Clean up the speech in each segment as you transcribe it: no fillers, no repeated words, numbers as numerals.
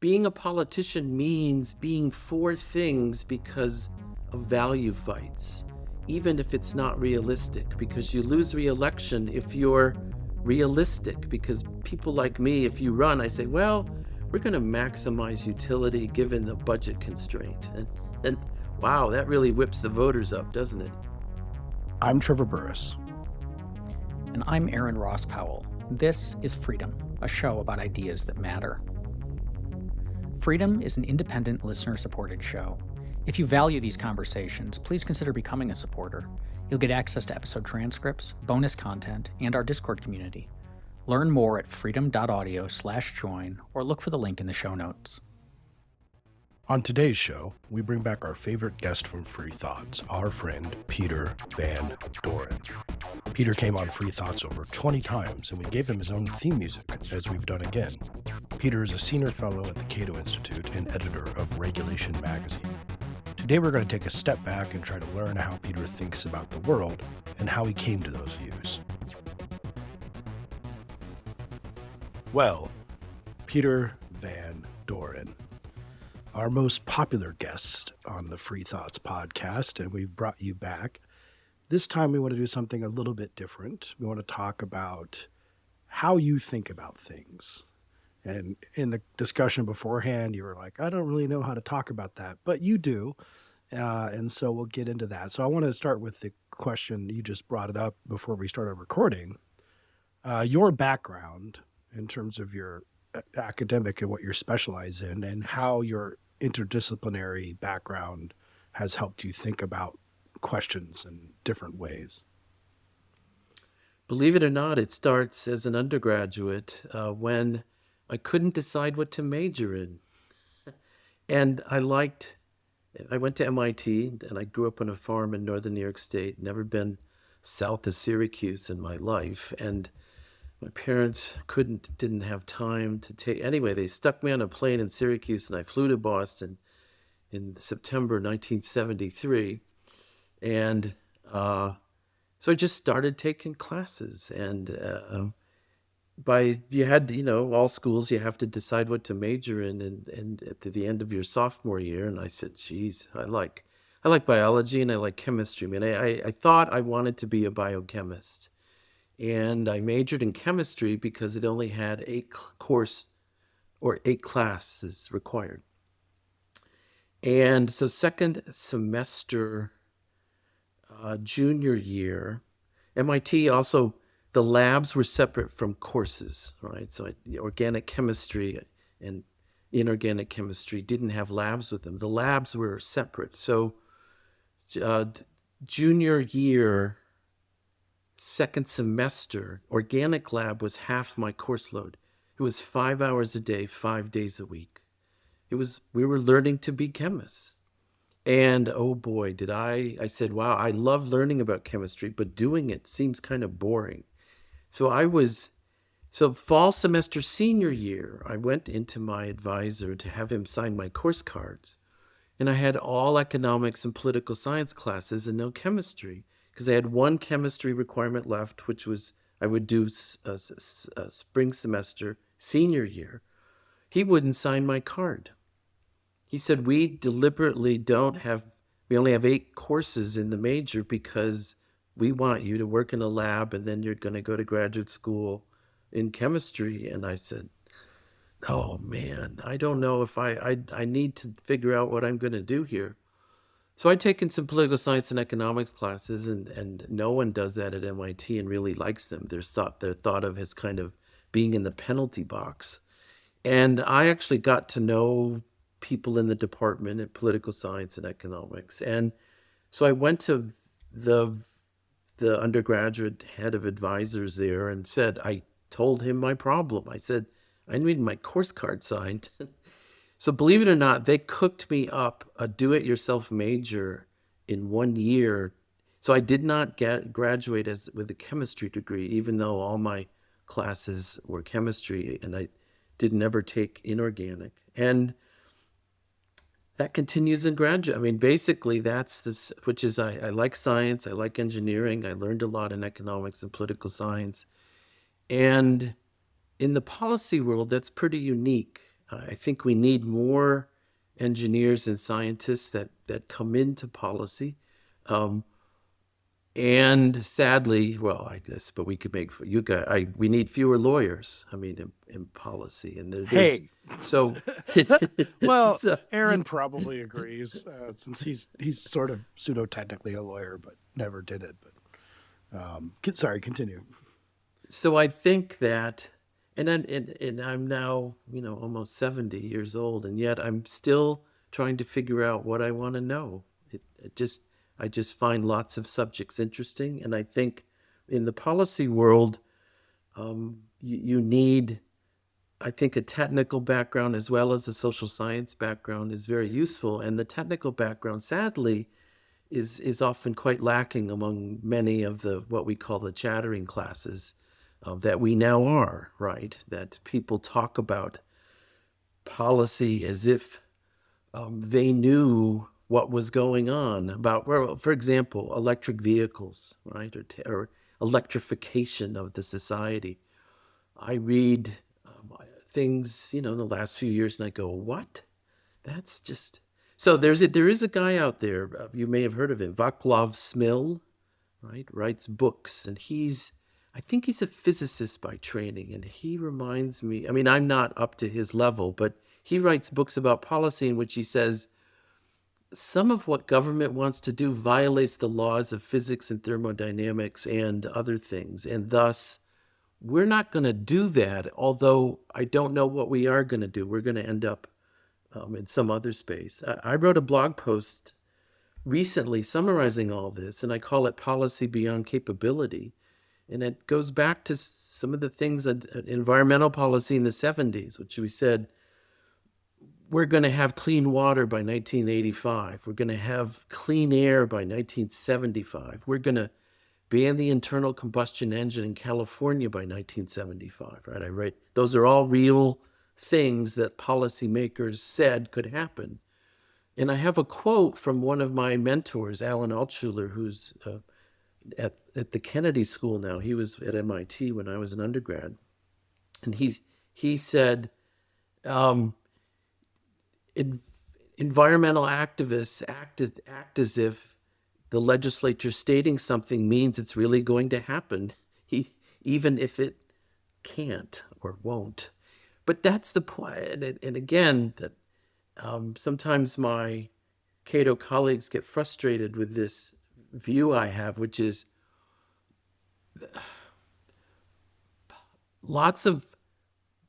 being a politician means being for things because of value fights, even if it's not realistic, because you lose re-election if you're realistic. Because people like me, if you run, I say, well, we're going to maximize utility given the budget constraint. And wow, that really whips the voters up, doesn't it? I'm Trevor Burrus. And I'm Aaron Ross Powell. This is Freedom, a show about ideas that matter. Freedom is an independent, listener-supported show. If you value these conversations, please consider becoming a supporter. You'll get access to episode transcripts, bonus content, and our Discord community. Learn more at freedom.audio/join or look for the link in the show notes. On today's show, we bring back our favorite guest from Free Thoughts, our friend Peter Van Doren. Peter came on Free Thoughts over 20 times, and we gave him his own theme music, as we've done again. Peter is a senior fellow at the Cato Institute and editor of Regulation magazine. Today we're going to take a step back and try to learn how Peter thinks about the world and how he came to those views. Well, Peter Van Doren, our most popular guest on the Free Thoughts podcast, and we've brought you back. This time we want to do something a little bit different. We want to talk about how you think about things. And in the discussion beforehand, you were like, I don't really know how to talk about that, but you do. And so we'll get into that. So I want to start with the question, you just brought it up before we started recording. Your background in terms of your academic and what you're specialized in, and how your interdisciplinary background has helped you think about questions in different ways. Believe it or not, it starts as an undergraduate when I couldn't decide what to major in. And I went to MIT, and I grew up on a farm in northern New York State, never been south of Syracuse in my life. And my parents didn't have time to take, anyway, they stuck me on a plane in Syracuse, and I flew to Boston in September 1973. And so I just started taking classes, and all schools, you have to decide what to major in, and at the end of your sophomore year. And I said, geez, I like biology and I like chemistry. I mean, I thought I wanted to be a biochemist. And I majored in chemistry because it only had 8 classes required. And so second semester, junior year, MIT also, the labs were separate from courses, right? So organic chemistry and inorganic chemistry didn't have labs with them. The labs were separate. So junior year, second semester, organic lab was half my course load. It was 5 hours a day, 5 days a week. We were learning to be chemists. And oh boy, I said, wow, I love learning about chemistry, but doing it seems kind of boring. So fall semester senior year, I went into my advisor to have him sign my course cards. And I had all economics and political science classes and no chemistry, because I had one chemistry requirement left, which was I would do a spring semester senior year. He wouldn't sign my card. He said, we only have 8 courses in the major because we want you to work in a lab, and then you're going to go to graduate school in chemistry. And I said, oh man, I don't know if I need to figure out what I'm going to do here. So I'd taken some political science and economics classes, and no one does that at MIT and really likes them. They're thought of as kind of being in the penalty box. And I actually got to know people in the department in political science and economics. And so I went to the undergraduate head of advisors there and I told him my problem. I said, I need my course card signed. So believe it or not, they cooked me up a do-it-yourself major in 1 year. So I did not graduate with a chemistry degree, even though all my classes were chemistry, and I did never take inorganic. And that continues in graduate. I mean, basically that's this, which is I like science, I like engineering, I learned a lot in economics and political science. And in the policy world, that's pretty unique. I think we need more engineers and scientists that come into policy. Um, and sadly, well, I guess, but we could make you guys. We need fewer lawyers. I mean, in policy, and there's Hey, so. well, so- Aaron probably agrees, since he's sort of pseudo technically a lawyer, but never did it. But sorry, continue. So I think that, and I'm now almost 70 years old, and yet I'm still trying to figure out what I want to know. I just find lots of subjects interesting, and I think in the policy world, you need, I think, a technical background as well as a social science background is very useful, and the technical background, sadly, is often quite lacking among many of the what we call the chattering classes that we now are, right? That people talk about policy as if they knew what was going on about, well, for example, electric vehicles, right? Or electrification of the society. I read things, in the last few years, and I go, what? That's just... So there is a guy out there, you may have heard of him, Vaclav Smil, right? Writes books, and I think he's a physicist by training, and he reminds me, I mean, I'm not up to his level, but he writes books about policy in which he says, some of what government wants to do violates the laws of physics and thermodynamics and other things, and thus we're not going to do that, although I don't know what we are going to do. We're going to end up in some other space. I wrote a blog post recently summarizing all this, and I call it Policy Beyond Capability. And it goes back to some of the things that environmental policy in the 70s, which we said, we're going to have clean water by 1985. We're going to have clean air by 1975. We're going to ban the internal combustion engine in California by 1975, right? I write, those are all real things that policymakers said could happen. And I have a quote from one of my mentors, Alan Altshuler, who's at the Kennedy School now. He was at MIT when I was an undergrad. And he said, environmental activists act as if the legislature stating something means it's really going to happen, even if it can't or won't. But that's the point. And again, that sometimes my Cato colleagues get frustrated with this view I have, which is lots of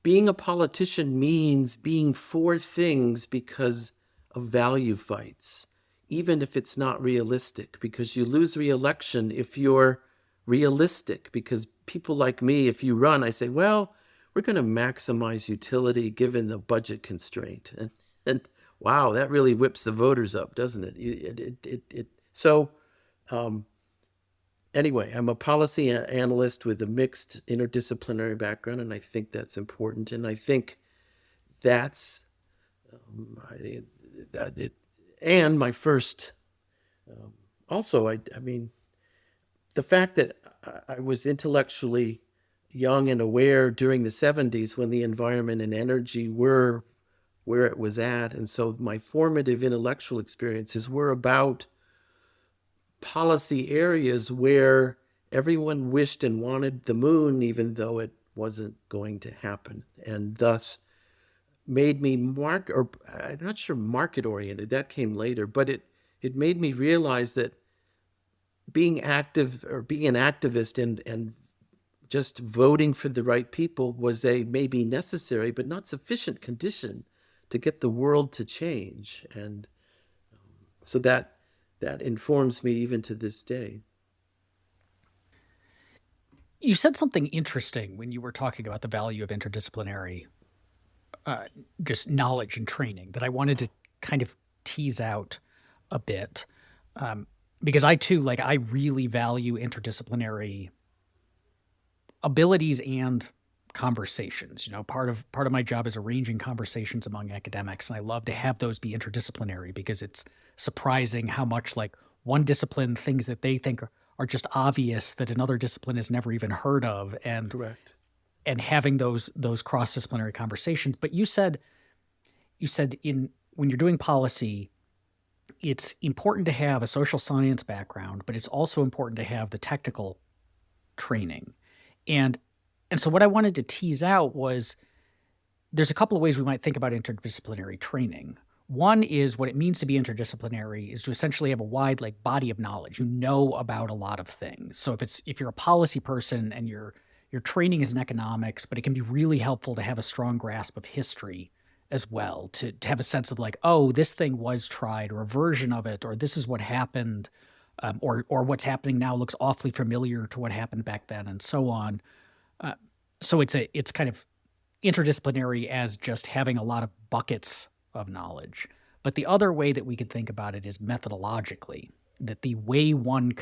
being a politician means being for things because of value fights, even if it's not realistic, because you lose re-election if you're realistic. Because people like me, if you run, I say, well, we're going to maximize utility given the budget constraint. And wow, that really whips the voters up, doesn't it? So anyway, I'm a policy analyst with a mixed interdisciplinary background, and I think that's important. And I think that's and my first, also, I mean, the fact that I was intellectually young and aware during the 70s when the environment and energy were where it was at. And so my formative intellectual experiences were about policy areas where everyone wished and wanted the moon, even though it wasn't going to happen. And thus made me I'm not sure market oriented, that came later, but it made me realize that being active or being an activist and just voting for the right people was a maybe necessary but not sufficient condition to get the world to change. And so that informs me even to this day. You said something interesting when you were talking about the value of interdisciplinary just knowledge and training that I wanted to kind of tease out a bit. Because I too, I really value interdisciplinary abilities and conversations. Part of my job is arranging conversations among academics, and I love to have those be interdisciplinary because it's surprising how much one discipline things that they think are just obvious that another discipline has never even heard of, and Correct. And having those cross-disciplinary conversations. But you said you said when you're doing policy, it's important to have a social science background, but it's also important to have the technical training. And so what I wanted to tease out was there's a couple of ways we might think about interdisciplinary training. One is what it means to be interdisciplinary is to essentially have a wide body of knowledge. You know about a lot of things. So if you're a policy person and your training is in economics, but it can be really helpful to have a strong grasp of history as well, to have a sense of oh, this thing was tried, or a version of it, or this is what happened, or what's happening now looks awfully familiar to what happened back then, and so on. So it's kind of interdisciplinary as just having a lot of buckets of knowledge. But the other way that we could think about it is methodologically, that the way one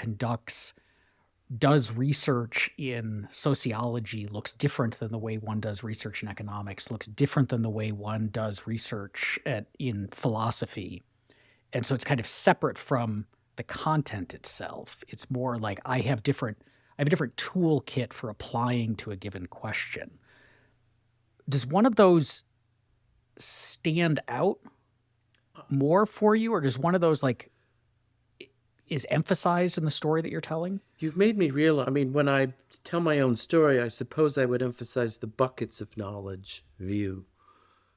does research in sociology looks different than the way one does research in economics, looks different than the way one does research in philosophy. And so it's kind of separate from the content itself. It's more like I have a different toolkit for applying to a given question. Does one of those stand out more for you, or does one of those is emphasized in the story that you're telling? You've made me realize, when I tell my own story, I suppose I would emphasize the buckets of knowledge view.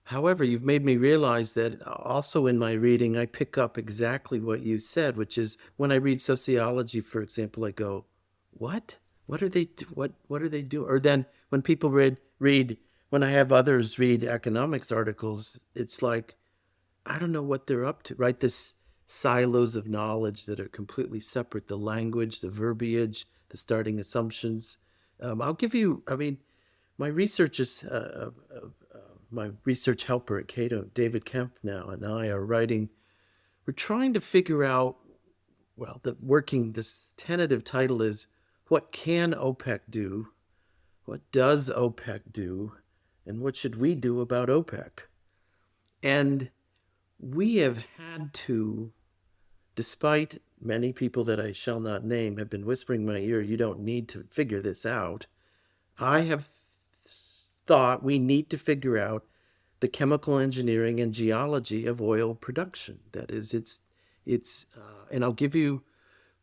However, you've made me realize that also in my reading, I pick up exactly what you said, which is when I read sociology, for example, I go, what? What are they doing? Or then when people read, when I have others read economics articles, it's like, I don't know what they're up to, right? This silos of knowledge that are completely separate, the language, the verbiage, the starting assumptions. I'll give you, my research is, my research helper at Cato, David Kemp now, and I are writing, we're trying to figure out, this tentative title is, what can OPEC do? What does OPEC do? And what should we do about OPEC? And we have had to, despite many people that I shall not name have been whispering in my ear, you don't need to figure this out. I have thought we need to figure out the chemical engineering and geology of oil production. That is, and I'll give you,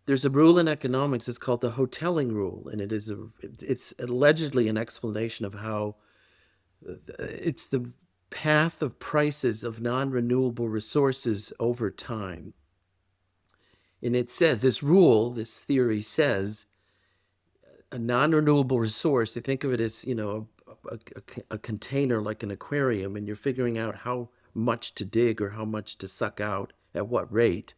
there's a rule in economics, it's called the hoteling rule, and it's allegedly an explanation of how it's the path of prices of non-renewable resources over time. And it says, this theory says, a non-renewable resource, they think of it as, a container like an aquarium, and you're figuring out how much to dig or how much to suck out at what rate.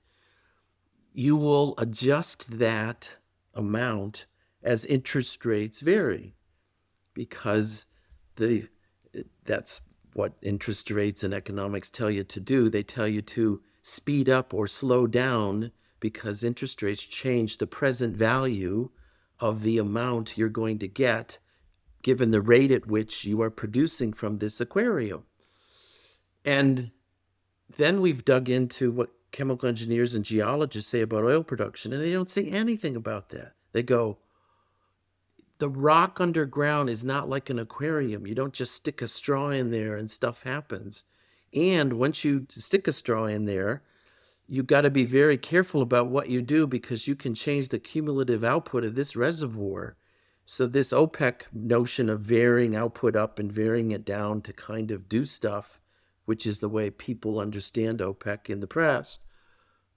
You will adjust that amount as interest rates vary, because that's what interest rates and economics tell you to do. They tell you to speed up or slow down because interest rates change the present value of the amount you're going to get given the rate at which you are producing from this aquarium. And then we've dug into what chemical engineers and geologists say about oil production, and they don't say anything about that. They go, the rock underground is not like an aquarium. You don't just stick a straw in there and stuff happens. And once you stick a straw in there, you've got to be very careful about what you do, because you can change the cumulative output of this reservoir. So this OPEC notion of varying output up and varying it down to kind of do stuff, which is the way people understand OPEC in the press,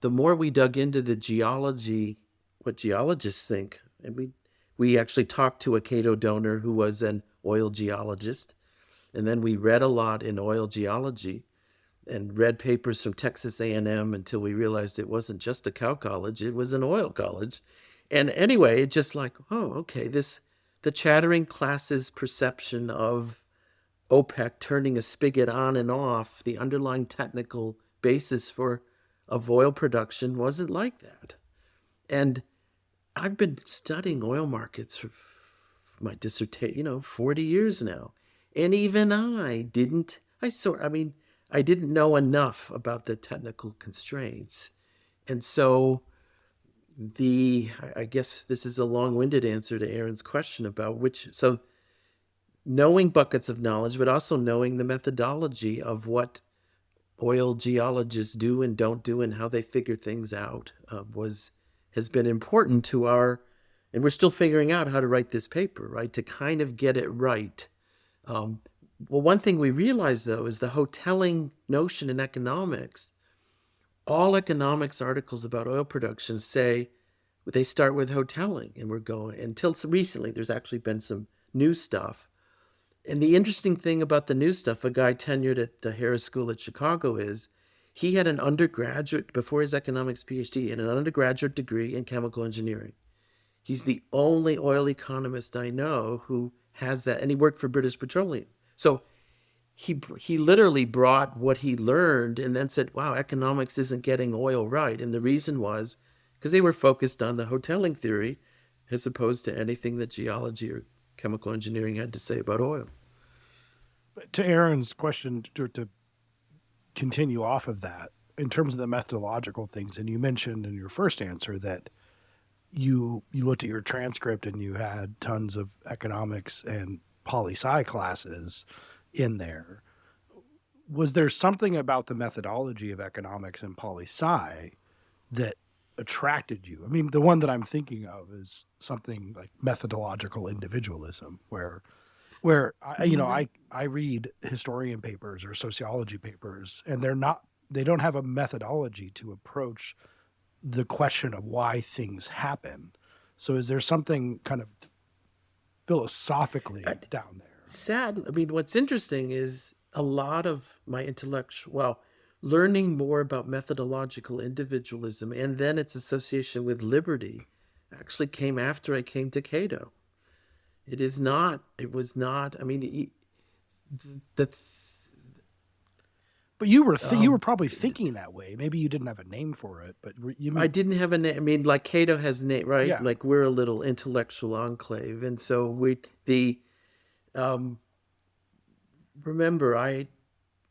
the more we dug into the geology, what geologists think, and we actually talked to a Cato donor who was an oil geologist, and then we read a lot in oil geology and read papers from Texas A&M until we realized it wasn't just a cow college, it was an oil college. And anyway, it's just like, oh, okay, the chattering class's perception of OPEC turning a spigot on and off, the underlying technical basis of oil production wasn't like that. And I've been studying oil markets for my dissertation, 40 years now. And even I didn't know enough about the technical constraints. And so I guess this is a long-winded answer to Aaron's question about so knowing buckets of knowledge, but also knowing the methodology of what oil geologists do and don't do and how they figure things out has been important to our, and we're still figuring out how to write this paper, right? To kind of get it right. Well, one thing we realize, though, is the hoteling notion in economics. All economics articles about oil production say they start with hoteling, and we're going, until recently, there's actually been some new stuff. And the interesting thing about the new stuff, a guy tenured at the Harris School at Chicago, is he had an undergraduate, before his economics PhD, and an undergraduate degree in chemical engineering. He's the only oil economist I know who has that, and he worked for British Petroleum. So he literally brought what he learned and then said, wow, economics isn't getting oil right. And the reason was because they were focused on the hoteling theory as opposed to anything that geology or chemical engineering had to say about oil. But to Aaron's question, to continue off of that, in terms of the methodological things, and you mentioned in your first answer that you looked at your transcript and you had tons of economics and poli-sci classes in there. Was there something about the methodology of economics and poli-sci that attracted you? I mean, the one that I'm thinking of is something like methodological individualism, where I read historian papers or sociology papers, and they don't have a methodology to approach the question of why things happen. So is there something kind of philosophically down there? Sad. I mean, what's interesting is a lot of my learning more about methodological individualism and then its association with liberty actually came after I came to Cato. It was not, I mean, but you were probably thinking that way. Maybe you didn't have a name for it, but I didn't have a name. I mean, like Cato has a name, right? Yeah. Like we're a little intellectual enclave. And so remember, I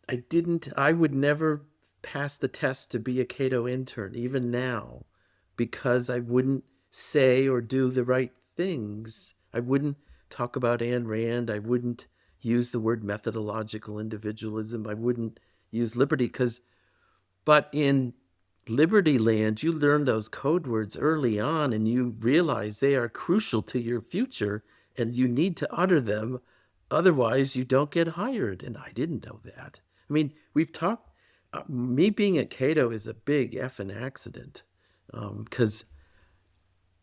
would never pass the test to be a Cato intern, even now, because I wouldn't say or do the right things. I wouldn't talk about Ayn Rand. I wouldn't use the word methodological individualism. I wouldn't use liberty but in Liberty Land, you learn those code words early on and you realize they are crucial to your future and you need to utter them. Otherwise, you don't get hired. And I didn't know that. I mean, we've talked, me being at Cato is a big effing accident because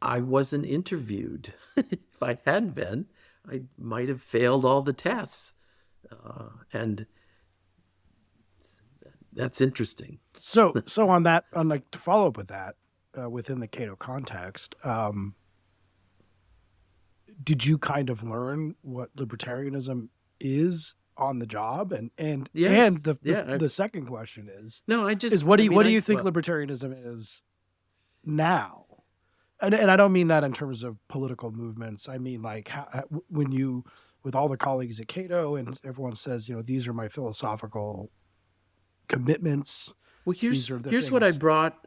I wasn't interviewed. If I had been, I might have failed all the tests. And that's interesting. So on that, to follow up with that, within the Cato context, did you kind of learn what libertarianism is on the job? And Yes. the second question is, no, what do you think libertarianism is now? And I don't mean that in terms of political movements. I mean, like when you, with all the colleagues at Cato, and everyone says, these are my philosophical commitments. Well, here's what I brought.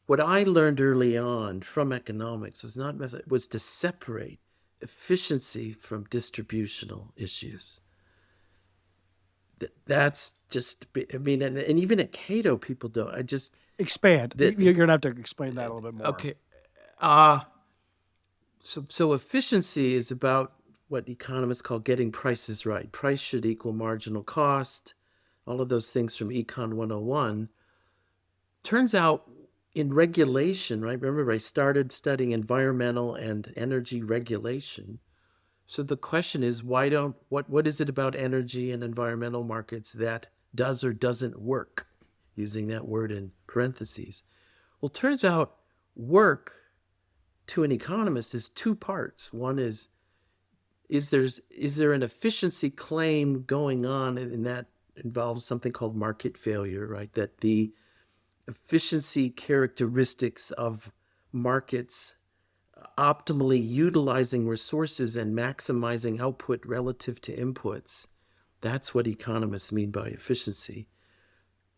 What I learned early on from economics was to separate efficiency from distributional issues. That's just, I mean, and even at Cato, people don't. I just expand. You're gonna have to explain that a little bit more. Okay. So efficiency is about what economists call getting prices right. Price should equal marginal cost. All of those things from Econ 101. Turns out in regulation, right? Remember, I started studying environmental and energy regulation. So the question is, what is it about energy and environmental markets that does or doesn't work? Using that word in parentheses. Well, turns out work to an economist is two parts. One is there an efficiency claim going on, and that involves something called market failure, right? That the efficiency characteristics of markets optimally utilizing resources and maximizing output relative to inputs. That's what economists mean by efficiency.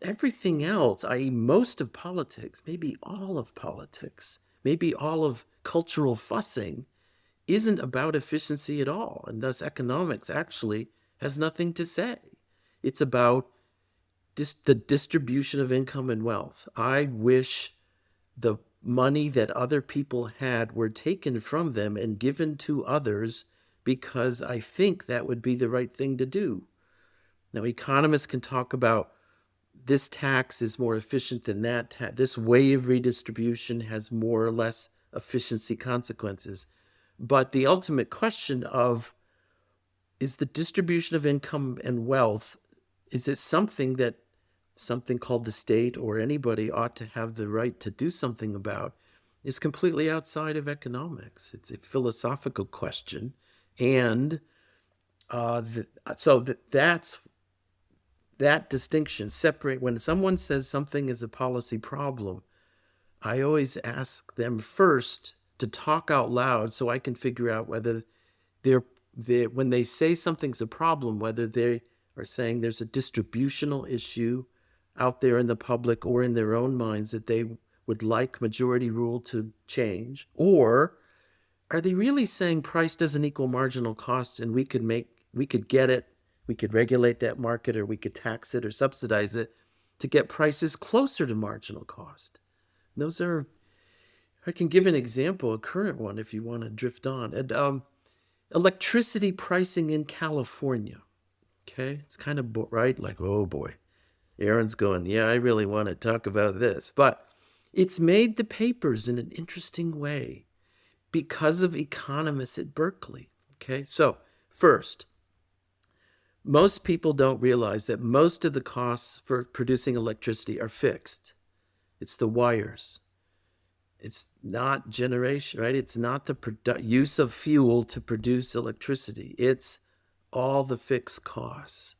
Everything else, i.e. most of politics, maybe all of politics, maybe all of cultural fussing, isn't about efficiency at all. And thus economics actually has nothing to say. It's about the distribution of income and wealth. I wish the money that other people had were taken from them and given to others, because I think that would be the right thing to do. Now, economists can talk about this tax is more efficient than that tax. This way of redistribution has more or less efficiency consequences. But the ultimate question of, is the distribution of income and wealth, is it something that something called the state or anybody ought to have the right to do something about, is completely outside of economics. It's a philosophical question. And that's that distinction. Separate, when someone says something is a policy problem, I always ask them first to talk out loud so I can figure out whether when they say something's a problem, whether they are saying there's a distributional issue out there in the public or in their own minds that they would like majority rule to change, or are they really saying price doesn't equal marginal cost and we could get it, we could regulate that market, or we could tax it or subsidize it to get prices closer to marginal cost. Those are, I can give an example, a current one if you want to drift on. And electricity pricing in California. Okay, it's kind of right, like, oh boy, Aaron's going, yeah, I really want to talk about this. But it's made the papers in an interesting way because of economists at Berkeley. Okay, so first, most people don't realize that most of the costs for producing electricity are fixed. It's the wires. It's not generation, right? It's not the use of fuel to produce electricity. It's all the fixed costs.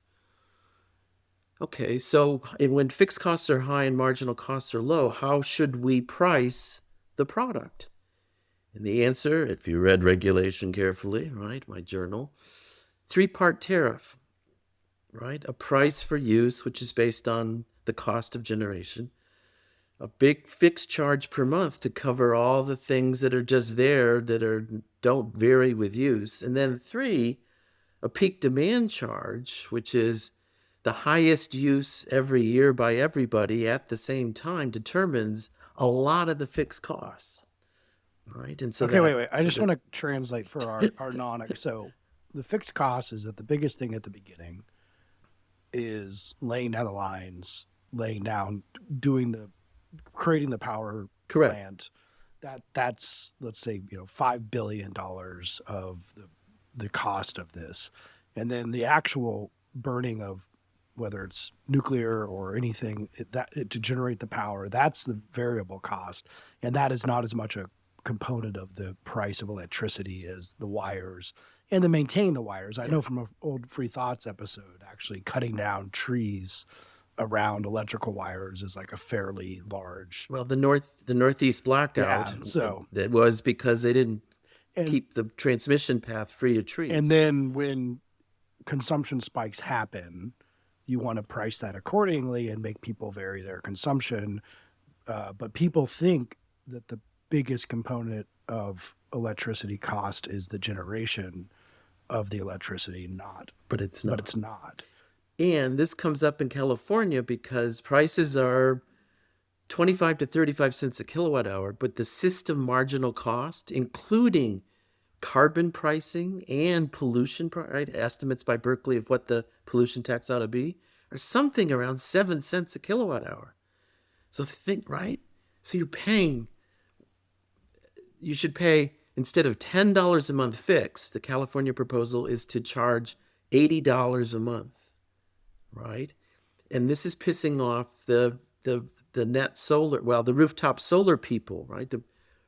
Okay, so when fixed costs are high and marginal costs are low, how should we price the product? And the answer, if you read regulation carefully, right, my journal, 3-part tariff, right? A price for use, which is based on the cost of generation, a big fixed charge per month to cover all the things that are just there that don't vary with use, and then 3, a peak demand charge, which is the highest use every year by everybody at the same time, determines a lot of the fixed costs. Right. And so okay, wait. I just want to translate for our non. So the fixed cost is that the biggest thing at the beginning is laying down the lines, creating the power plant. That's let's say $5 billion of the cost of this, and then the actual burning of whether it's nuclear or anything to generate the power, that's the variable cost, and that is not as much a component of the price of electricity as the wires and then maintaining the wires. I know from an old Free Thoughts episode, actually cutting down trees around electrical wires is like a fairly large. Well, the Northeast blackout, so that was because they didn't keep the transmission path free of trees. And then when consumption spikes happen, you want to price that accordingly and make people vary their consumption. But people think that the biggest component of electricity cost is the generation of the electricity, but it's not. But it's not. And this comes up in California because prices are 25 to 35 cents a kilowatt hour, but the system marginal cost, including carbon pricing and pollution, right, estimates by Berkeley of what the pollution tax ought to be, are something around 7 cents a kilowatt hour. So think, right? So you should pay, instead of $10 a month fixed, the California proposal is to charge $80 a month, right? And this is pissing off the net solar, the rooftop solar people, right? The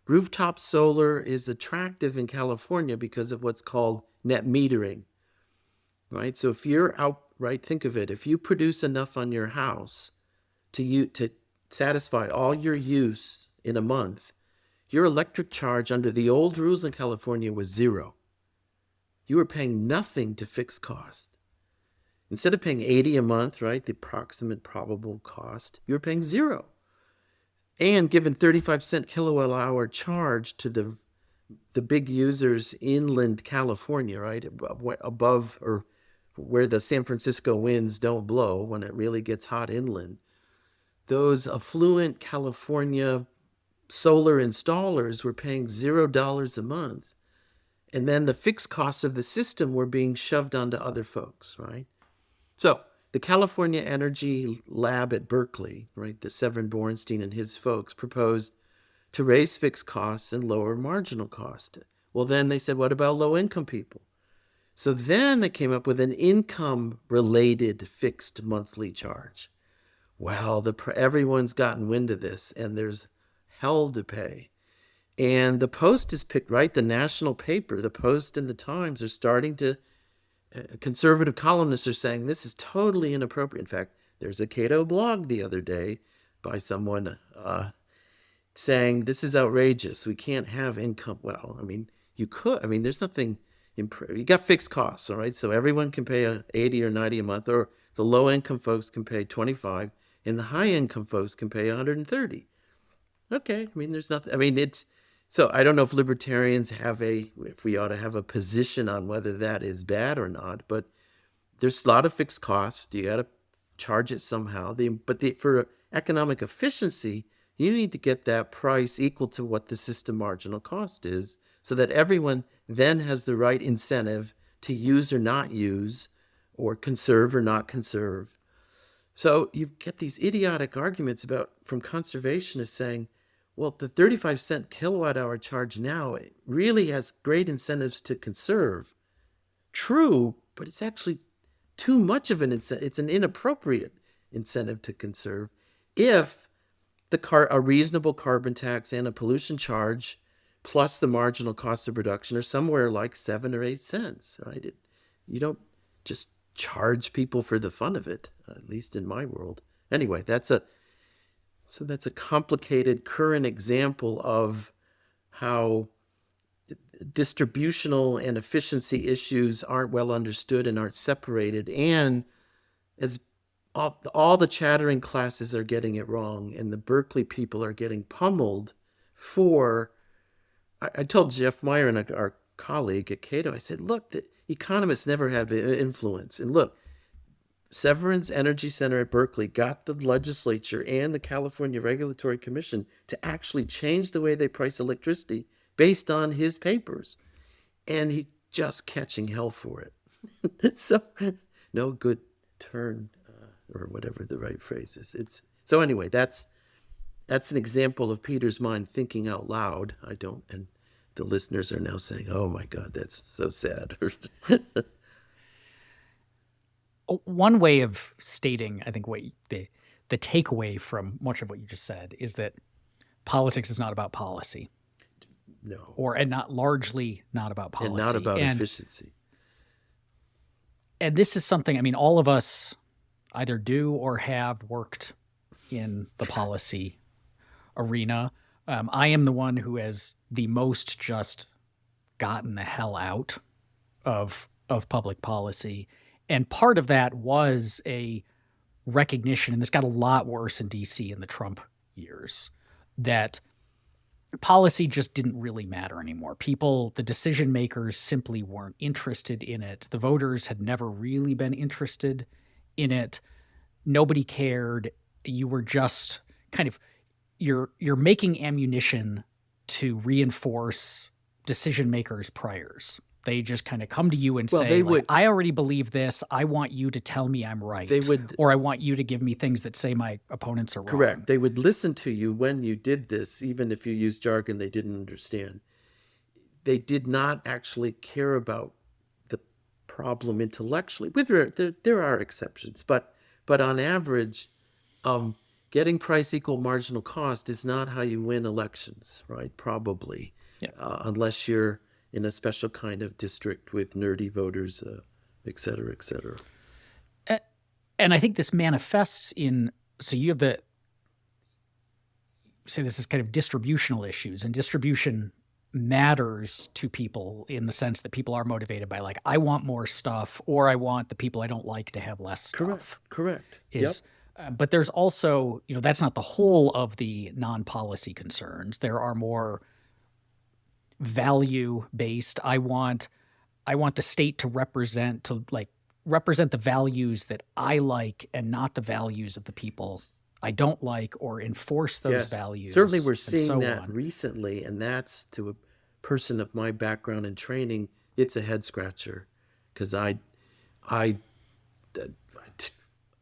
rooftop solar is attractive in California because of what's called net metering, right? So if you're out, right, think of it, if you produce enough on your house to satisfy all your use in a month, your electric charge under the old rules in California was 0. You were paying nothing to fixed cost. Instead of paying $80 a month, right, the approximate probable cost, you were paying 0. And given 35-cent kilowatt hour charge to the big users inland California, right, above or where the San Francisco winds don't blow when it really gets hot inland, those affluent California solar installers were paying $0 a month. And then the fixed costs of the system were being shoved onto other folks, right? So the California Energy Lab at Berkeley, right, the Severin Borenstein and his folks proposed to raise fixed costs and lower marginal cost. Well, then they said, what about low-income people? So then they came up with an income-related fixed monthly charge. Well, everyone's gotten wind of this, and there's hell to pay. And the Post is picked, right? The national paper, the Post and the Times are starting to, conservative columnists are saying this is totally inappropriate. In fact, there's a Cato blog the other day by someone saying this is outrageous. We can't have income. Well, I mean, you could. I mean, there's nothing. You got fixed costs, all right? So everyone can pay 80 or 90 a month, or the low-income folks can pay 25, and the high-income folks can pay 130. Okay, I mean, there's nothing. I mean, it's so I don't know if libertarians if we ought to have a position on whether that is bad or not, but there's a lot of fixed costs. You got to charge it somehow. For economic efficiency, you need to get that price equal to what the system marginal cost is, so that everyone then has the right incentive to use or not use, or conserve or not conserve. So you get these idiotic arguments from conservationists saying, well, the 35-cent kilowatt hour charge now really has great incentives to conserve. True, but it's actually too much of an incentive. It's an inappropriate incentive to conserve if a reasonable carbon tax and a pollution charge plus the marginal cost of production are somewhere like 7 or 8 cents, right? You don't just charge people for the fun of it, at least in my world. Anyway, that's a complicated current example of how distributional and efficiency issues aren't well understood and aren't separated. And as all the chattering classes are getting it wrong, and the Berkeley people are getting pummeled for. I told Jeff Meyer, and our colleague at Cato, I said, look, the economists never have influence. And look, Severin's Energy Center at Berkeley got the legislature and the California Regulatory Commission to actually change the way they price electricity based on his papers. And he's just catching hell for it. So, no good turn, or whatever the right phrase is. So anyway, that's an example of Peter's mind thinking out loud. And the listeners are now saying, oh my God, that's so sad. One way of stating, I think, what the takeaway from much of what you just said is that politics is not about policy. No. And largely not about policy. And not about efficiency. And this is something, I mean, all of us either do or have worked in the policy arena. I am the one who has the most just gotten the hell out of public policy. And part of that was a recognition, and this got a lot worse in DC in the Trump years, that policy just didn't really matter anymore. The decision makers simply weren't interested in it. The voters had never really been interested in it. Nobody cared. You were just kind of, you're making ammunition to reinforce decision makers' priors. They just kind of come to you and say, I already believe this. I want you to tell me I'm right. Or I want you to give me things that say my opponents are wrong. Correct. They would listen to you when you did this, even if you used jargon they didn't understand. They did not actually care about the problem intellectually. There are exceptions, but on average, getting price equal marginal cost is not how you win elections, right? Probably, yeah. Unless you're in a special kind of district with nerdy voters, et cetera, et cetera. And I think this manifests so you have this is kind of distributional issues, and distribution matters to people in the sense that people are motivated by, like, I want more stuff, or I want the people I don't like to have less stuff. Correct. But there's also, that's not the whole of the non-policy concerns. There are more value-based. I want the state to represent, to like represent the values that I like and not the values of the people I don't like, or enforce those Yes, values, certainly we're and seeing so that on. recently, and that's, to a person of my background and training, it's a head scratcher, because I,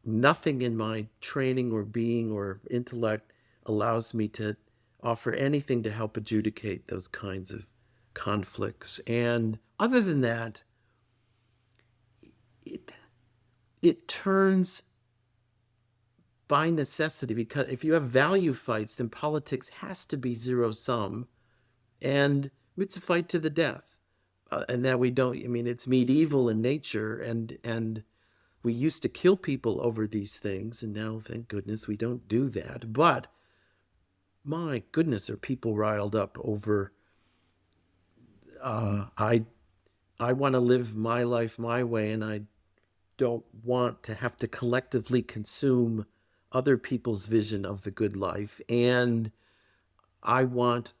nothing in my training or being or intellect allows me to offer anything to help adjudicate those kinds of conflicts. And other than that, it turns by necessity, because if you have value fights, then politics has to be zero sum, and it's a fight to the death. And that we don't, I mean, it's medieval in nature, and we used to kill people over these things, and now, thank goodness, we don't do that. But my goodness, are people riled up over, I want to live my life my way, and I don't want to have to collectively consume other people's vision of the good life. And I want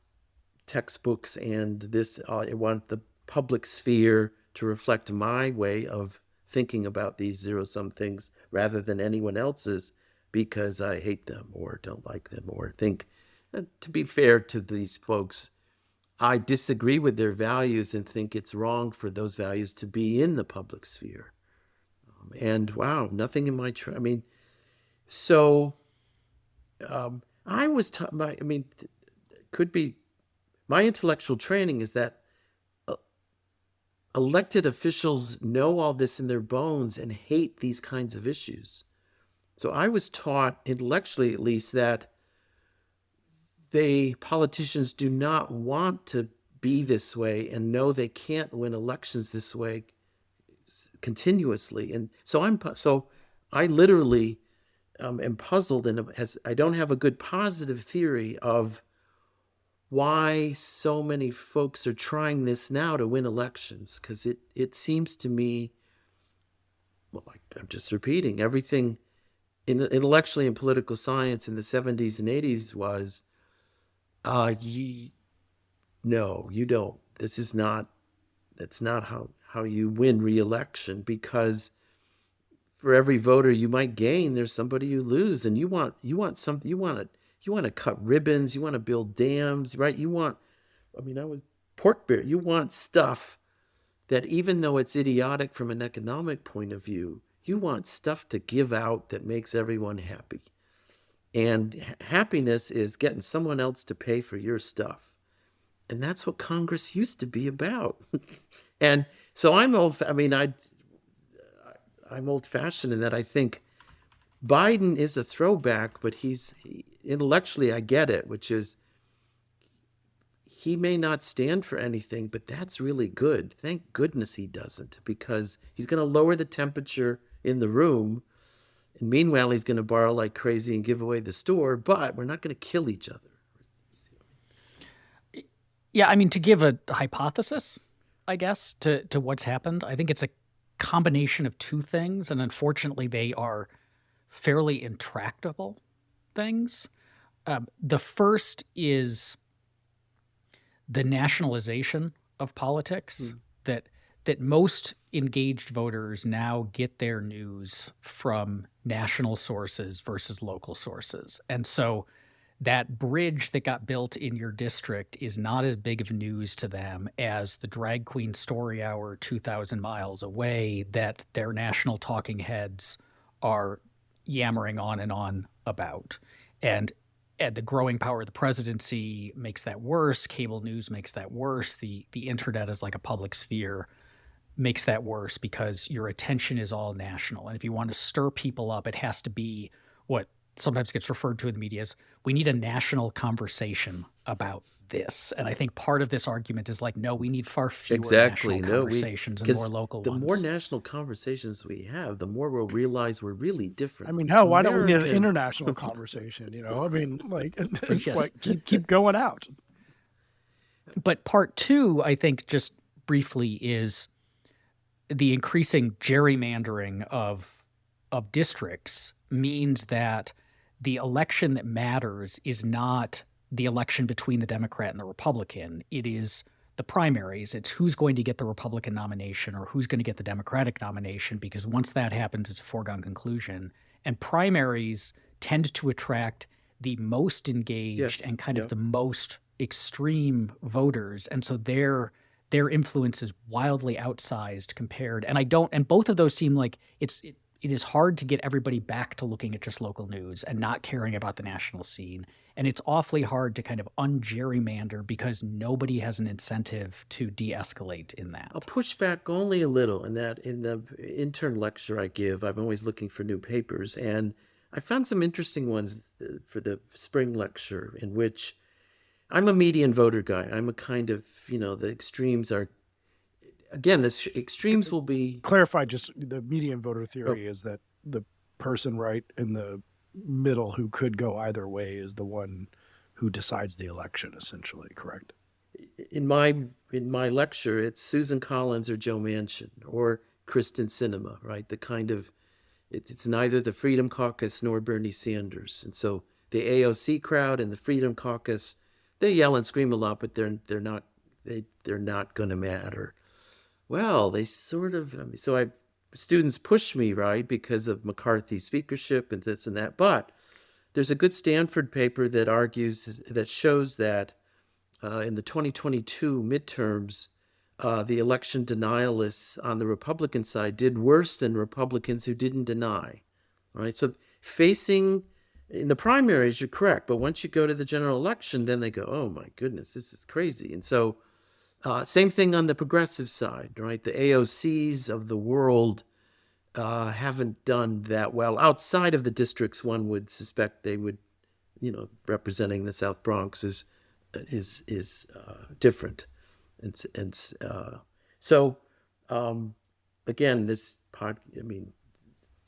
textbooks and this, I want the public sphere to reflect my way of thinking about these zero-sum things rather than anyone else's, because I hate them or don't like them or think, to be fair to these folks, I disagree with their values and think it's wrong for those values to be in the public sphere. And wow, nothing in my, I mean, so I was taught, I mean, could be, my intellectual training is that elected officials know all this in their bones and hate these kinds of issues. So I was taught, intellectually at least, that politicians do not want to be this way and know they can't win elections this way continuously. And so I literally am puzzled, and I don't have a good positive theory of why so many folks are trying this now to win elections, because it seems to me, well, I'm just repeating, everything intellectually in political science in the 70s and 80s was, no, you don't. That's not how you win re-election, because for every voter you might gain, there's somebody you lose, and you want to cut ribbons, you want to build dams, right? Pork bear. You want stuff that, even though it's idiotic from an economic point of view, you want stuff to give out that makes everyone happy. And happiness is getting someone else to pay for your stuff. And that's what Congress used to be about. And so I'm old-fashioned in that I think Biden is a throwback, but intellectually, I get it, which is, he may not stand for anything, but that's really good. Thank goodness he doesn't, because he's going to lower the temperature in the room. And meanwhile, he's going to borrow like crazy and give away the store, but we're not going to kill each other. Yeah, I mean, to give a hypothesis, I guess, to what's happened, I think it's a combination of two things, and unfortunately they are fairly intractable things. The first is the nationalization of politics, that most engaged voters now get their news from national sources versus local sources. And so that bridge that got built in your district is not as big of news to them as the drag queen story hour 2,000 miles away that their national talking heads are yammering on and on about. And the growing power of the presidency makes that worse. Cable news makes that worse. The internet is like a public sphere, makes that worse, because your attention is all national. And if you want to stir people up, it has to be what sometimes gets referred to in the media as, we need a national conversation about this. And I think part of this argument is like, no, we need far fewer national conversations and more local the ones. The more national conversations we have, the more we'll realize we're really different. I mean, hell, why don't we get an international conversation? I mean, like, yes. keep going out. But part two, I think, just briefly, is the increasing gerrymandering of districts means that the election that matters is not the election between the Democrat and the Republican. It is the the primaries. It's who's going to get the Republican nomination or who's going to get the Democratic nomination, because once that happens, it's a foregone conclusion. And primaries tend to attract the most engaged Yes. and kind of Yep. the most extreme voters. And so their influence is wildly outsized compared. And both of those seem like it is hard to get everybody back to looking at just local news and not caring about the national scene. And it's awfully hard to kind of ungerrymander because nobody has an incentive to de-escalate in that. I'll push back only a little in that in the intern lecture I give, I'm always looking for new papers. And I found some interesting ones for the spring lecture in which I'm a median voter guy. I'm a kind of, the extremes are, again, the extremes will be. Clarify just the median voter theory is that the person right in the middle who could go either way is the one who decides the election, essentially, correct? In my lecture, it's Susan Collins or Joe Manchin or Kristen Sinema, right? The kind of, it's neither the Freedom Caucus nor Bernie Sanders. And so the AOC crowd and the Freedom Caucus, they yell and scream a lot, but they're not going to matter. Well, they sort of, students push me, right, because of McCarthy's speakership and this and that. But there's a good Stanford paper that shows that in the 2022 midterms, the election denialists on the Republican side did worse than Republicans who didn't deny. Right? So facing in the primaries, you're correct, but once you go to the general election, then they go, oh my goodness, this is crazy. And so same thing on the progressive side, right? The AOCs of the world haven't done that well. Outside of the districts, one would suspect they would, representing the South Bronx is different. And so, again, this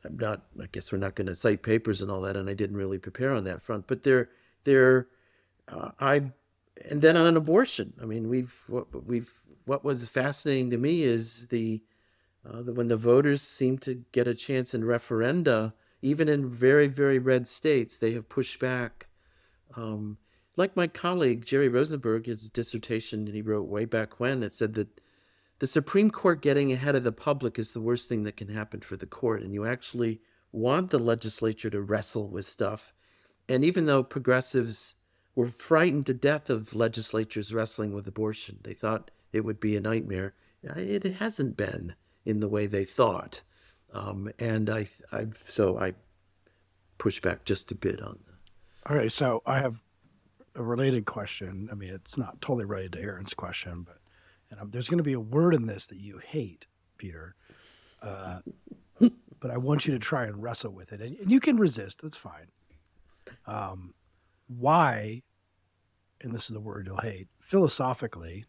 I guess we're not going to cite papers and all that, and I didn't really prepare on that front, but and then on abortion, what was fascinating to me is when the voters seem to get a chance in referenda, even in very, very red states, they have pushed back. Like my colleague, Jerry Rosenberg, his dissertation that he wrote way back when, that said that the Supreme Court getting ahead of the public is the worst thing that can happen for the court. And you actually want the legislature to wrestle with stuff. And even though progressives were frightened to death of legislatures wrestling with abortion, they thought it would be a nightmare. It hasn't been in the way they thought. And I push back just a bit on that. All right, so I have a related question. It's not totally related to Aaron's question, but there's going to be a word in this that you hate, Peter. But I want you to try and wrestle with it. And you can resist. That's fine. Why, and this is the word you'll hate, philosophically,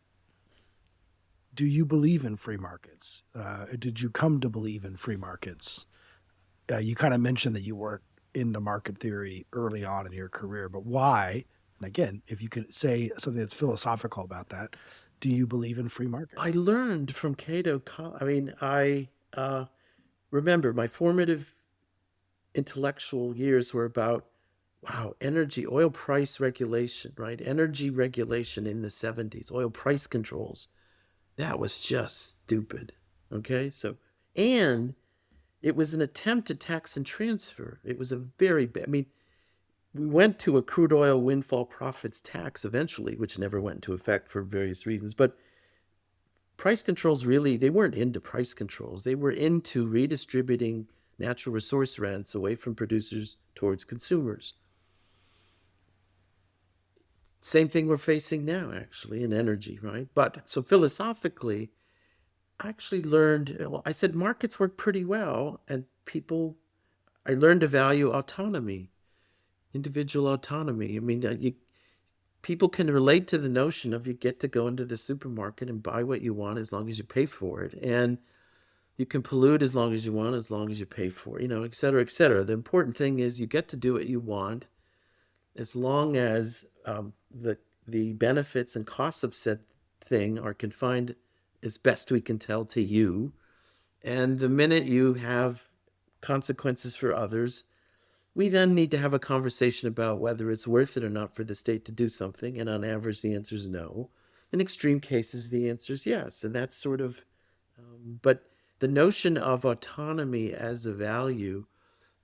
do you believe in free markets? Did you come to believe in free markets? You kind of mentioned that you weren't into market theory early on in your career, but why? And again, if you could say something that's philosophical about that, do you believe in free markets? I learned from Cato. I remember my formative intellectual years were about, oil price regulation, right? Energy regulation in the 70s, oil price controls. That was just stupid. Okay. So, and it was an attempt at tax and transfer. It was a very bad, we went to a crude oil windfall profits tax eventually, which never went into effect for various reasons. But price controls really, they weren't into price controls. They were into redistributing natural resource rents away from producers towards consumers. Same thing we're facing now, actually, in energy, right? But so philosophically, I actually learned, I said markets work pretty well, and I learned to value autonomy, individual autonomy. People can relate to the notion of you get to go into the supermarket and buy what you want as long as you pay for it. And you can pollute as long as you want, as long as you pay for it, et cetera, et cetera. The important thing is you get to do what you want as long as the benefits and costs of said thing are confined as best we can tell to you. And the minute you have consequences for others, we then need to have a conversation about whether it's worth it or not for the state to do something. And on average, the answer is no. in extreme cases, the answer is yes. And that's sort of, but the notion of autonomy as a value,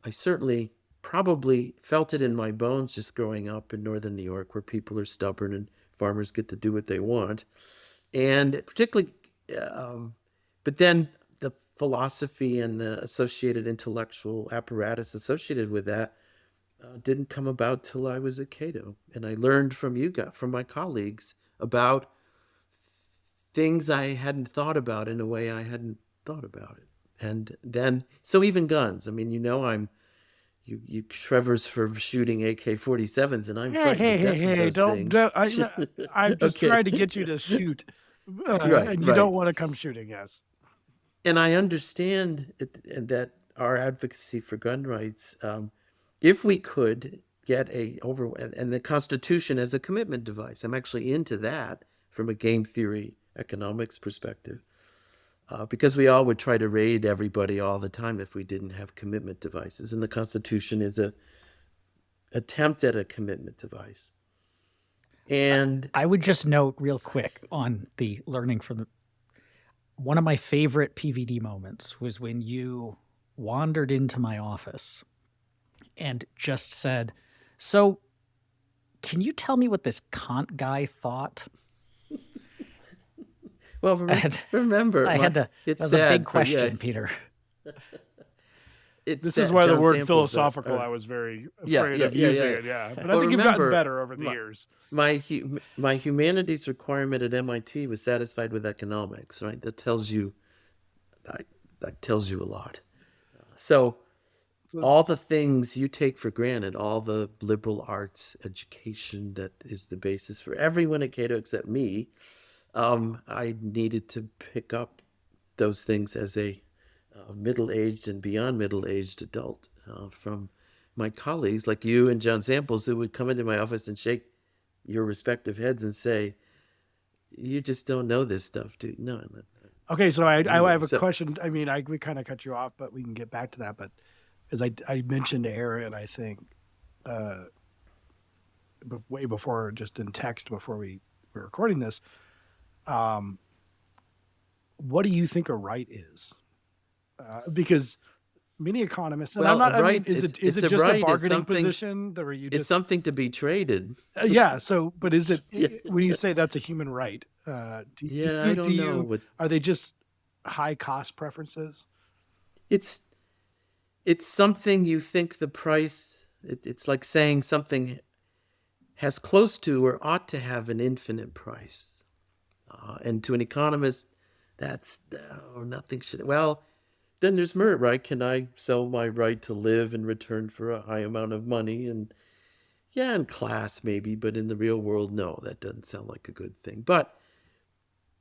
I certainly probably felt it in my bones just growing up in northern New York, where people are stubborn and farmers get to do what they want. And particularly, but then the philosophy and the associated intellectual apparatus associated with that didn't come about till I was at Cato. And I learned from you guys, from my colleagues, about things I hadn't thought about in a way I hadn't thought about it. And then, so even guns. I mean, Trevor's for shooting AK-47s, and I'm frightened to death of those things. I'm just Okay. trying to get you to shoot, Right, and you right. don't want to come shooting. Yes. And I understand and that our advocacy for gun rights, if we could get and the Constitution as a commitment device, I'm actually into that from a game theory economics perspective, because we all would try to raid everybody all the time if we didn't have commitment devices, and the Constitution is a attempt at a commitment device. And I would just note real quick on the learning from one of my favorite PVD moments was when you wandered into my office and just said, "So, can you tell me what this Kant guy thought?" well, remember, That was a big question, Peter. This is why the word philosophical, I was very afraid of using it. Yeah, but I think you've gotten better over the years. My humanities requirement at MIT was satisfied with economics, right? That tells you a lot. So all the things you take for granted, all the liberal arts education that is the basis for everyone at Cato except me, I needed to pick up those things as a middle-aged and beyond middle-aged adult from my colleagues like you and John Samples, who would come into my office and shake your respective heads and say, "You just don't know this stuff, dude." No. Okay, so I have a question. I mean, we kind of cut you off, but we can get back to that. But as I mentioned to Aaron, I think way before, just in text before we were recording this, what do you think a right is? Because many economists, and well, I mean, is it just a bargaining position that you just, it's something to be traded? Yeah. So, but is it when you say that's a human right? I don't know. Are they just high cost preferences? It's something you think the price. It's like saying something has close to or ought to have an infinite price, and to an economist, that's nothing should. Well, then there's merit, right? Can I sell my right to live in return for a high amount of money? And yeah, in class maybe, but in the real world, no, that doesn't sound like a good thing. But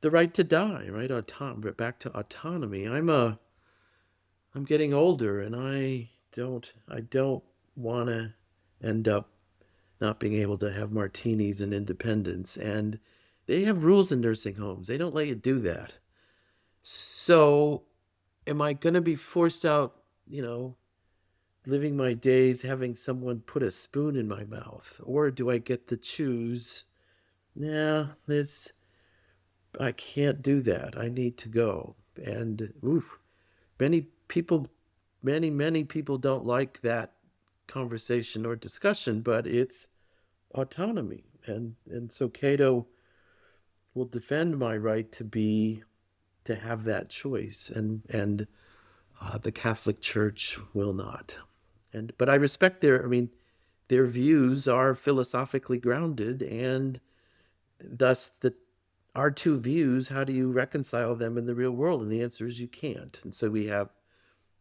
the right to die, right? Back to autonomy. I'm getting older, and I don't want to end up not being able to have martinis and independence. And they have rules in nursing homes. They don't let you do that. So am I going to be forced out, living my days having someone put a spoon in my mouth? Or do I get to choose? I can't do that. I need to go. And many people don't like that conversation or discussion, but it's autonomy. And so Cato will defend my right to have that choice, and the Catholic Church will not. But I respect their views are philosophically grounded, and thus our two views, how do you reconcile them in the real world? And the answer is you can't. And so we have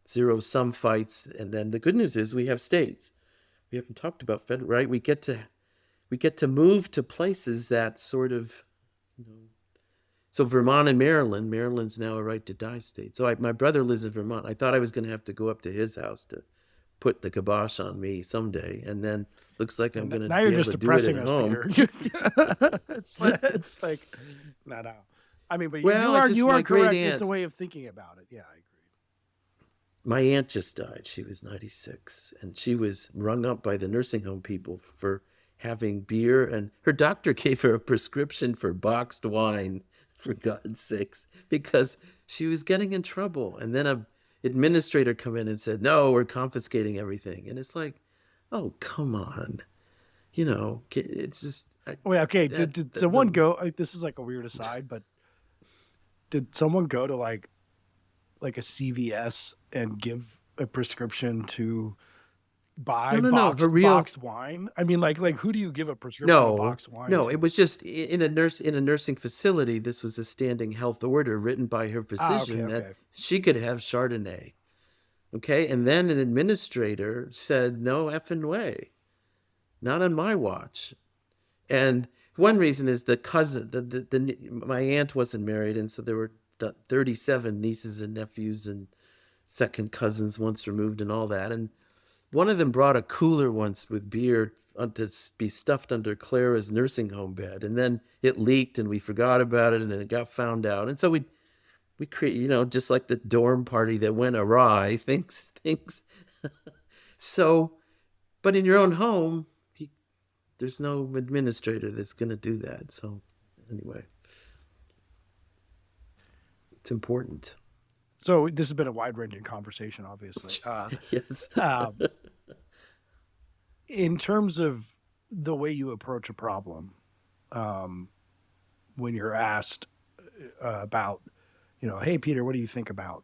zero-sum fights, and then the good news is we have states. We haven't talked about federal, right? We get to move to places that sort of, So Vermont and Maryland's now a right to die state. So my brother lives in Vermont. I thought I was going to have to go up to his house to put the kibosh on me someday, and then looks like I'm going to now you're just depressing us, Peter. It's like no. I mean, but well, you are correct. It's a way of thinking about it. Yeah, I agree. My aunt just died. She was 96, and she was rung up by the nursing home people for having beer, and her doctor gave her a prescription for boxed wine, for God's sakes, because she was getting in trouble. And then a administrator come in and said, "No, we're confiscating everything." And it's like, oh, come on. It's just Wait, okay. that Did someone the go? This is like a weird aside, but did someone go to like a CVS and give a prescription to buy no, her real boxed wine? I mean, like who do you give a prescription of no, boxed wine no, it to? was just in a nursing facility. This was a standing health order written by her Ah, okay, physician that okay. she could have Chardonnay. Okay, and then an administrator said, "No effing way, not on my watch." And one reason is the cousin, my aunt wasn't married, and so there were 37 nieces and nephews and second cousins once removed and all that. And one of them brought a cooler once with beer to be stuffed under Clara's nursing home bed, and then it leaked, and we forgot about it, and then it got found out, and so we create, just like the dorm party that went awry, things. So, but in your own home, there's no administrator that's going to do that. So, anyway, it's important. So this has been a wide-ranging conversation, obviously. Yes. Um, in terms of the way you approach a problem, when you're asked about, hey, Peter, what do you think about,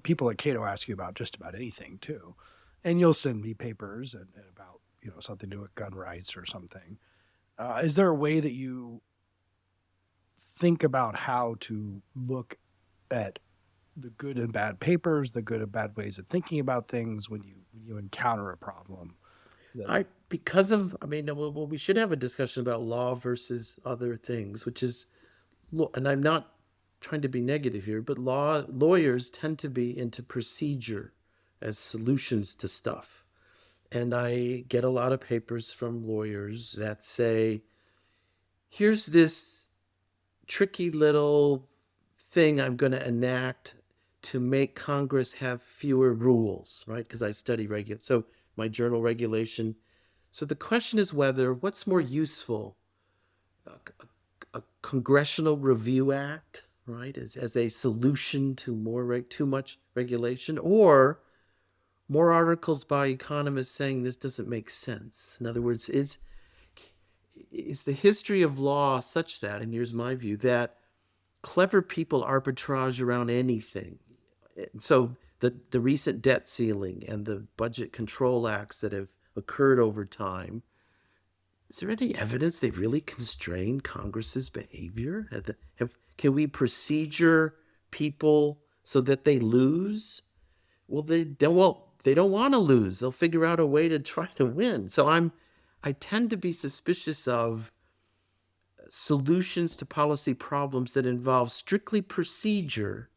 people at Cato ask you about just about anything too. And you'll send me papers and about, something to do with gun rights or something. Is there a way that you think about how to look at the good and bad papers, the good and bad ways of thinking about things when you encounter a problem? Well, we should have a discussion about law versus other things, which is, and I'm not trying to be negative here, but lawyers tend to be into procedure as solutions to stuff. And I get a lot of papers from lawyers that say, here's this tricky little thing I'm going to enact to make Congress have fewer rules, right? Because I study so my journal regulation. So the question is what's more useful, a Congressional Review Act, right, as a solution to too much regulation, or more articles by economists saying this doesn't make sense. In other words, is the history of law such that, and here's my view, that clever people arbitrage around anything. So the recent debt ceiling and the budget control acts that have occurred over time, is there any evidence they've really constrained Congress's behavior? Can we procedure people so that they lose? Well, they don't want to lose. They'll figure out a way to try to win. So I tend to be suspicious of solutions to policy problems that involve strictly procedure,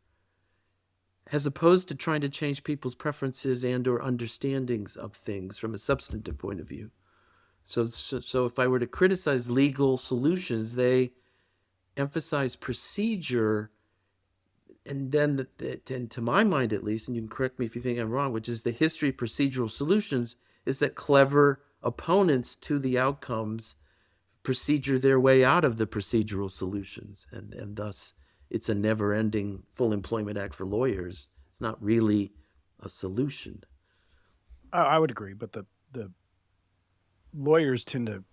as opposed to trying to change people's preferences and or understandings of things from a substantive point of view. So if I were to criticize legal solutions, they emphasize procedure, and then, and to my mind at least, and you can correct me if you think I'm wrong, which is the history of procedural solutions, is that clever opponents to the outcomes procedure their way out of the procedural solutions, and thus it's a never-ending full employment act for lawyers. It's not really a solution. I would agree, but the lawyers tend to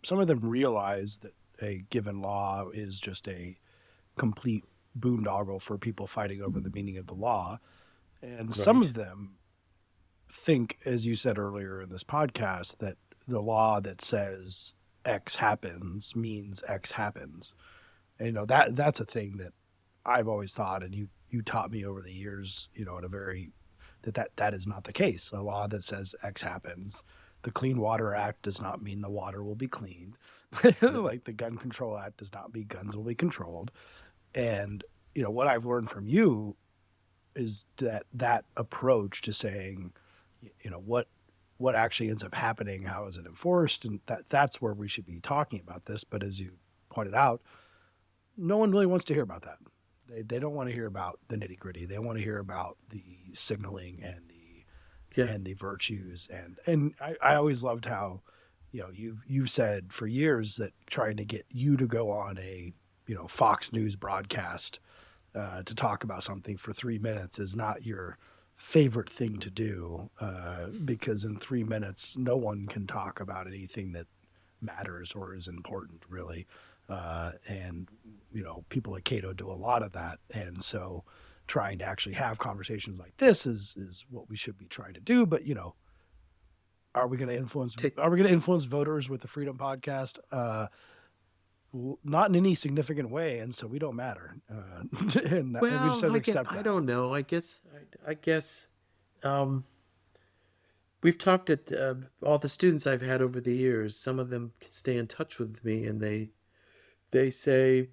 some of them realize that a given law is just a complete boondoggle for people fighting over the meaning of the law. And Right. Some of them think, as you said earlier in this podcast, that the law that says X happens means X happens. And that's a thing that I've always thought, and you taught me over the years, in a very that is not the case. A law that says X happens. The Clean Water Act does not mean the water will be cleaned. Like the Gun Control Act does not mean guns will be controlled. And what I've learned from you is that approach to saying, what actually ends up happening, how is it enforced, and that's where we should be talking about this. But as you pointed out, no one really wants to hear about that. They don't want to hear about the nitty gritty. They want to hear about the signaling and Yeah. and the virtues. And I always loved how, you've said for years that trying to get you to go on a, Fox News broadcast to talk about something for 3 minutes is not your favorite thing to do, because in 3 minutes, no one can talk about anything that matters or is important, really. And people like Cato do a lot of that. And so trying to actually have conversations like this is what we should be trying to do. But, are we going to influence voters with the Freedom Podcast? Not in any significant way, and so we don't matter. And we just have to accept that. I don't know. I guess we've talked at all the students I've had over the years. Some of them can stay in touch with me, and they say,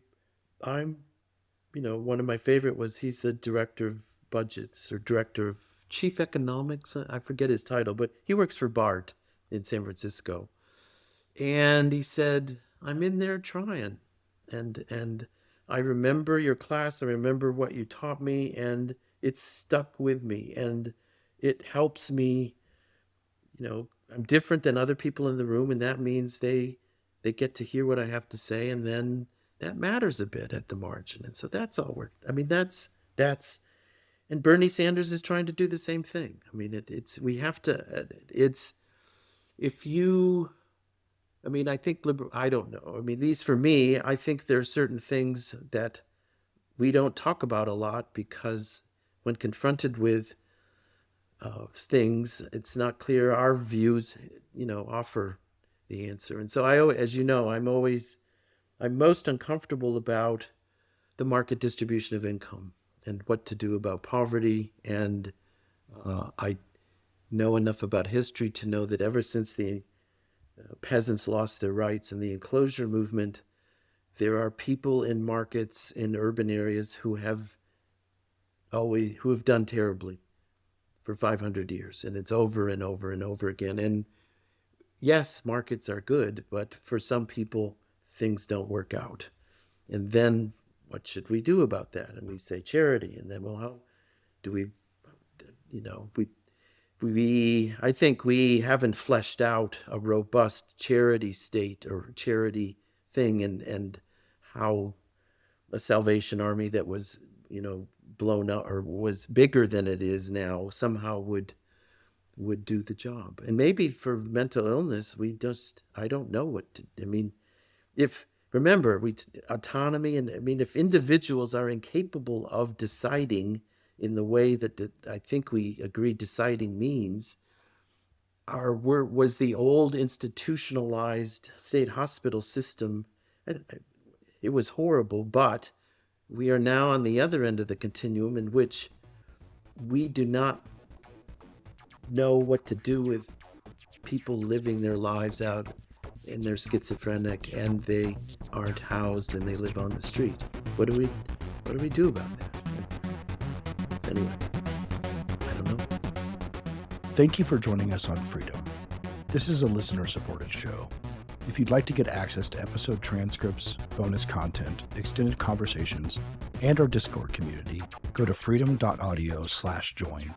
one of my favorite was he's the director of budgets or director of chief economics. I forget his title, but he works for BART in San Francisco. And he said, I'm in there trying. And I remember your class. I remember what you taught me, and it's stuck with me. And it helps me, I'm different than other people in the room, and that means they get to hear what I have to say, and then that matters a bit at the margin. And so that's all that's and Bernie Sanders is trying to do the same thing. I mean, I think I don't know. I mean, these for me, I think there are certain things that we don't talk about a lot because when confronted with things, it's not clear our views, offer the answer. And so as you know, I'm most uncomfortable about the market distribution of income and what to do about poverty. And I know enough about history to know that ever since the peasants lost their rights in the enclosure movement, there are people in markets in urban areas who have done terribly for 500 years. And it's over and over and over again. And yes, markets are good, but for some people, things don't work out. And then what should we do about that? And we say charity. And then, well, how do we, I think we haven't fleshed out a robust charity state or charity thing, and how a Salvation Army that was, blown up or was bigger than it is now somehow would do the job. And maybe for mental illness, I don't know autonomy, and if individuals are incapable of deciding in the way that I think we agree deciding means, was the old institutionalized state hospital system, it was horrible, but we are now on the other end of the continuum in which we do not know what to do with people living their lives out and they're schizophrenic and they aren't housed and they live on the street. What do we do about that? Anyway, I don't know. Thank you for joining us on Freedom. This is a listener-supported show. If you'd like to get access to episode transcripts, bonus content, extended conversations, and our Discord community, go to freedom.audio/join.